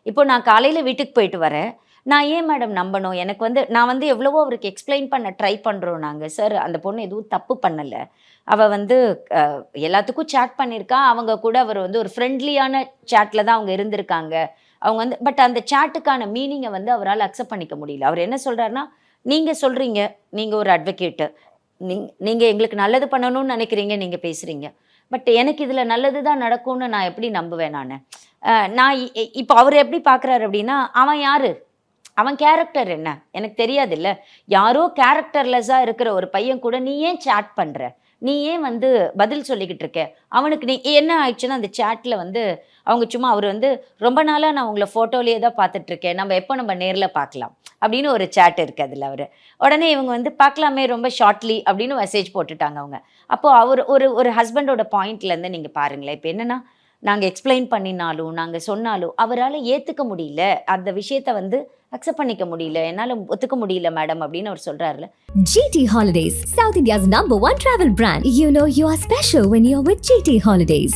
இப்போ நான் காலையில வீட்டுக்கு போயிட்டு வரேன். நான் ஏன் மேடம் நம்பணும்? எனக்கு வந்து நான் வந்து எவ்வளவோ அவருக்கு எக்ஸ்ப்ளைன் பண்ண ட்ரை பண்றோம் நாங்க. சார் அந்த பொண்ணு எதுவும் தப்பு பண்ணல. அவ வந்து அ எல்லாத்துக்கும் சேட் பண்ணியிருக்கா. அவங்க கூட அவர் வந்து ஒரு ஃப்ரெண்ட்லியான சேட்ல தான் அவங்க இருந்திருக்காங்க. அவங்க வந்து பட் அந்த சேட்டுக்கான மீனிங்க வந்து அவரால அக்செப்ட் பண்ணிக்க முடியல. அவர் என்ன சொல்றாருன்னா, "நீங்க சொல்றீங்க. நீங்க ஒரு அட்வொகேட்டு. நீங்க எங்களுக்கு நல்லது பண்ணணும்னு நெனைக்கிறீங்க. நீங்க பேசுறீங்க. பட் எனக்கு இதுல நல்லது தான் நடக்கும்னு நான் எப்படி நம்புவேன் நானு?" நான் இப்போ அவரு எப்படி பார்க்குறாரு அப்படின்னா, "அவன் யாரு? அவன் கேரக்டர் என்ன? எனக்கு தெரியாதுல்ல. யாரோ கேரக்டர்லெஸ்ஸா இருக்கிற ஒரு பையன் கூட நீ ஏன் சேட் பண்ற? நீ ஏன் வந்து பதில் சொல்லிக்கிட்டு இருக்க? அவனுக்கு நீ என்ன ஆயிடுச்சுன்னா, அந்த சேட்ல வந்து அவங்க சும்மா அவரு வந்து ரொம்ப நாளா நான் உங்கள ஃபோட்டோலயே தான் பார்த்துட்டு இருக்கேன். நம்ம நேர்ல பார்க்கலாம். அப்படின்னு ஒரு சேட் இருக்கு அதுல அவரு. உடனே இவங்க வந்து பார்க்கலாமே ரொம்ப ஷார்ட்லி அப்படின்னு மெசேஜ் போட்டுட்டாங்க அவங்க. அப்போ அவரு ஒரு ஒரு ஹஸ்பண்டோட பாயிண்ட்லேருந்து நீங்க பாருங்களேன். இப்ப என்னன்னா, நாங்க எக்ஸ்ப்ளைன் பண்ணினாலும், நாங்க சொன்னாலும் அவரால ஏத்துக்க முடியல. அந்த விஷயத்த வந்து அக்செப்ட் பண்ணிக்க முடியல. என்னால ஒத்துக்க முடியல மேடம் அப்படின்னு அவர் சொல்றாருல்ல. GT Holidays, South India's #1 travel brand. You know you are special when you're with GT Holidays.